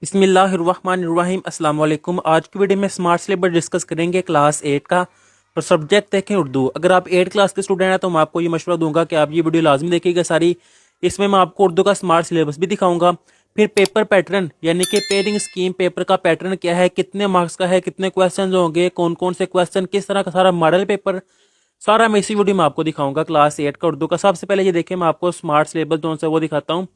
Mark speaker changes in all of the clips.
Speaker 1: बिस्मिल्लाहिर्रहमानिर्रहीम अस्सलाम वालेकुम। आज की वीडियो में स्मार्ट सिलेबस डिस्कस करेंगे क्लास 8 का और सब्जेक्ट देखें उर्दू। अगर आप 8 क्लास के स्टूडेंट हैं तो मैं आपको ये मशवरा दूंगा कि आप ये वीडियो लाजमी देखिएगा सारी। इसमें मैं आपको उर्दू का स्मार्ट सिलेबस भी दिखाऊंगा, फिर पेपर पैटर्न यानी कि पेयरिंग स्कीम, पेपर का पैटर्न क्या है, कितने मार्क्स का है, कितने क्वेश्चन होंगे, कौन कौन से क्वेश्चन, किस तरह का सारा मॉडल पेपर, सारा मैं इसी वीडियो में आपको दिखाऊंगा क्लास 8 का उर्दू का। सबसे पहले ये देखें, मैं आपको स्मार्ट सिलेबस जो है वो दिखाता हूँ।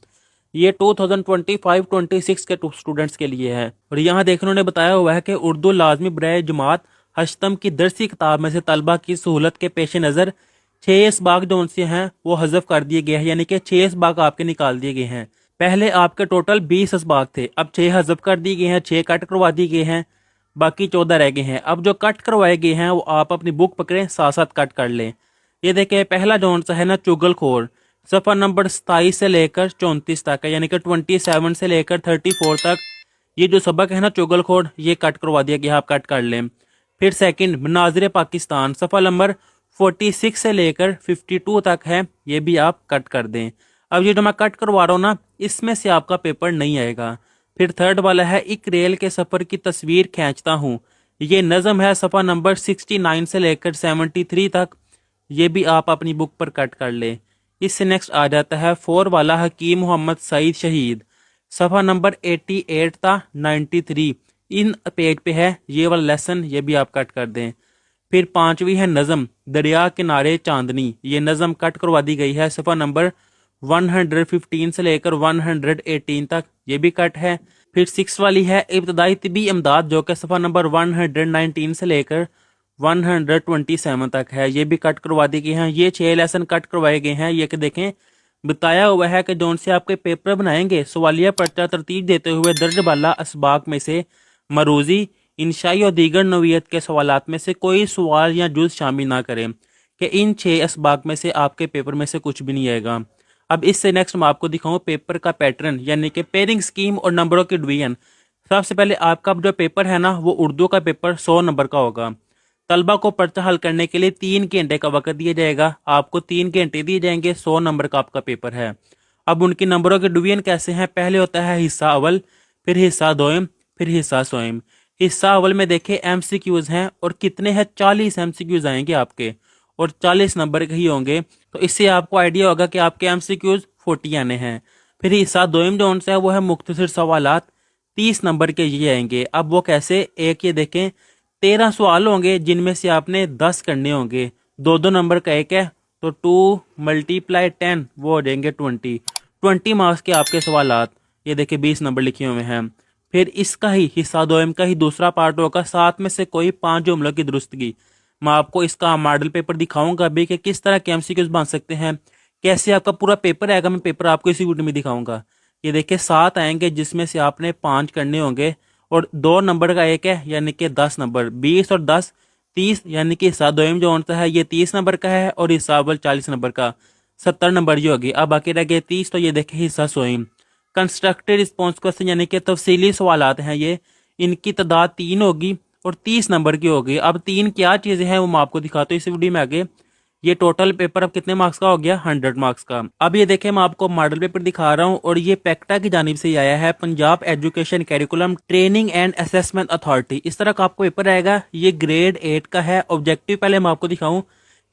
Speaker 1: ये 2025-26 के स्टूडेंट्स के लिए है और यहाँ देखने उन्होंने बताया हुआ है कि उर्दू लाजमी बराए जमात हश्तम की दरसी किताब में से तलबा की सहूलत के पेश नज़र 6 इसबाक जो उनसे हैं वो हज़फ कर दिए गए हैं, यानी कि 6 इसबाक आपके निकाल दिए गए हैं। पहले आपके टोटल 20 इसबाक थे, अब 6 हज़फ कर दिए गए हैं, 6 कट करवा दिए गए हैं, बाकी 14 रह गए हैं। अब जो कट करवाए गए हैं वो आप अपनी बुक पकड़ें, साथ साथ कट कर लें। ये देखें, पहला जौन सा है ना चुगलखोर, सफ़ा नंबर 27 से लेकर 34 तक है, यानी कि 27 से लेकर 34 तक ये जो सबक है ना चुगलखोर, ये कट करवा दिया गया, आप कट कर लें। फिर सेकंड मनाजिर पाकिस्तान, सफ़ा नंबर 46 से लेकर 52 तक है, ये भी आप कट कर दें। अब ये जो मैं कट करवा रहा हूँ ना, इसमें से आपका पेपर नहीं आएगा। फिर थर्ड वाला है एक रेल के सफ़र की तस्वीर खींचता हूँ, ये नज़म है, सफ़ा नंबर 69 से लेकर 73 तक, ये भी आप अपनी बुक पर कट कर लें। इससे नेक्स्ट आ जाता है 4 वाला हकीम मोहम्मद सईद शहीद, सफ़ा नंबर 88 था 93, इन पेज पे है ये वाला लेसन, ये भी आप कट कर दें। फिर 5वीं है नज़म दरिया किनारे चांदनी, ये नज़म कट करवा दी गई है, सफ़ा नंबर 115 से लेकर 118 तक, ये भी कट है। फिर 6 वाली है इब्तदाई तिबी इमदाद, जो कि सफ़ा नंबर 119 से लेकर 127 तक है, ये भी कट करवा दी गई हैं। ये 6 लेसन कट करवाए गए हैं। ये कि देखें, बताया हुआ है कि जौन से आपके पेपर बनाएंगे सवालिया पर्चा तरतीब देते हुए दर्ज वाला असबाक में से मरूजी, इंशाई और दीगर नोवियत के सवालात में से कोई सवाल या जुज शामिल ना करें, कि इन 6 असबाक में से आपके पेपर में से कुछ भी नहीं आएगा। अब इससे नेक्स्ट मैं आपको दिखाऊं पेपर का पैटर्न, यानी कि पेयरिंग स्कीम और नंबरों की डिवीजन। सबसे पहले आपका जो पेपर है ना वो उर्दू का पेपर 100 नंबर का होगा। तलबा को पर्चा हल करने के लिए 3 घंटे का वक्त दिया जाएगा, आपको 3 घंटे दिए जाएंगे, 100 नंबर का आपका पेपर है। अब उनकी नंबरों के डिवीजन कैसे हैं, पहले होता है हिस्सा अव्वल, फिर हिस्सा दोयम, फिर हिस्सा सोयम। हिस्सा अव्वल में देखें एमसीक्यूज हैं और कितने हैं, 40 एमसीक्यूज आएंगे आपके और 40 नंबर के ही होंगे, तो इससे आपको आइडिया होगा कि आपके एमसीक्यूज 40 आने हैं। फिर हिस्सा दोयम जो है वो है मुख्तसर सवालात, 30 नंबर के ये आएंगे। अब वो कैसे, एक ये देखें 13 सवाल होंगे जिनमें से आपने 10 करने होंगे, 2-2 नंबर का एक है, तो 2 × 10 वो हो जाएंगे 20 मार्क्स के आपके सवालात। ये देखिए 20 नंबर लिखे हुए हैं। फिर इसका ही हिस्सा दोयम का ही दूसरा पार्ट होगा, 7 में से कोई 5 जुमलों की दुरुस्तगी। मैं आपको इसका मॉडल पेपर दिखाऊंगा अभी कि किस तरह के एमसीक्यूज बन सकते हैं, कैसे आपका पूरा पेपर आएगा, मैं पेपर आपको इसी वीडियो में दिखाऊंगा। ये देखिए 7 आएंगे जिसमें से आपने 5 करने होंगे और 2 नंबर का एक है, यानी कि 10 नंबर, 20 और 10 30, यानी कि हिस्सा दोयम जो होता है ये 30 नंबर का है और हिस्सा अव्वल 40 नंबर का, 70 नंबर ये होगी। अब बाकी रह गए 30, तो ये देखें हिस्सा सोयम। कंस्ट्रक्टेड रिस्पॉन्स क्वेश्चन यानी कि तफसीली सवालात हैं ये, इनकी तादाद 3 होगी और 30 नंबर की होगी। अब 3 क्या चीज़ें हैं वो मैं आपको दिखाता हूँ इस वीडियो में आगे। ये टोटल पेपर अब कितने मार्क्स का हो गया, 100 मार्क्स का। अब ये देखें, मैं आपको मॉडल पेपर दिखा रहा हूँ और ये पैक्टा की जानिब से आया है, Punjab education curriculum training and assessment authority. इस तरह का आपको पेपर आएगा, ये ग्रेड 8 का है। ऑब्जेक्टिव पहले मैं आपको दिखाऊं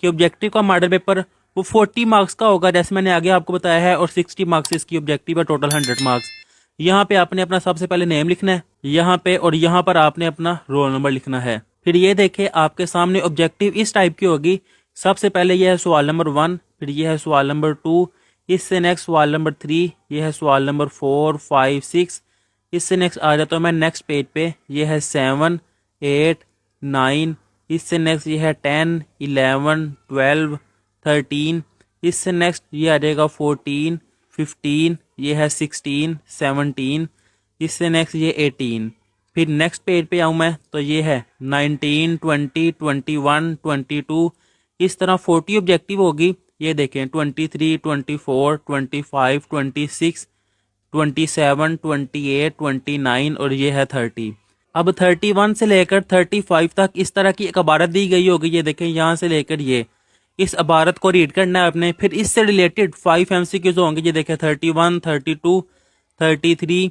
Speaker 1: कि ऑब्जेक्टिव का मॉडल पेपर वो 40 मार्क्स का होगा, जैसे मैंने आगे आपको बताया है, और 60 मार्क्स इसकी ऑब्जेक्टिव है, टोटल 100 मार्क्स। यहाँ पे आपने अपना सबसे पहले नेम लिखना है यहाँ पे, और यहाँ पर आपने अपना रोल नंबर लिखना है। फिर ये देखें आपके सामने ऑब्जेक्टिव इस टाइप की होगी। सबसे पहले यह है सवाल नंबर 1, फिर यह है सवाल नंबर 2, इससे नेक्स्ट सवाल नंबर 3, यह है सवाल नंबर 4, 5, 6। इससे नेक्स्ट आ जाता हूँ मैं नेक्स्ट पेज पे, यह है 7, 8, 9। इससे नेक्स्ट ये है 10, 11, 12, 13। इससे नेक्स्ट ये आ जाएगा 14, 15, ये है 16, 17। इससे नेक्स्ट ये 18। फिर नेक्स्ट पेज पे आऊँ मैं तो ये है 19, 20, 21, 22। इस तरह 40 ऑब्जेक्टिव होगी। ये देखें 23, 24, 25, 26, 27, 28, 29 और ये है 30। अब 31 से लेकर 35 तक इस तरह की एक इबारत दी गई होगी। ये देखें यहाँ से लेकर ये इस इबारत को रीड करना है आपने। फिर इससे रिलेटेड 5 एमसीक्यूज होंगे। ये देखें 31, 32, 33,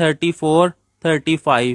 Speaker 1: 34 35.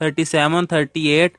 Speaker 1: 37 38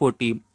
Speaker 1: 40.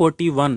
Speaker 1: 41.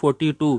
Speaker 1: 42.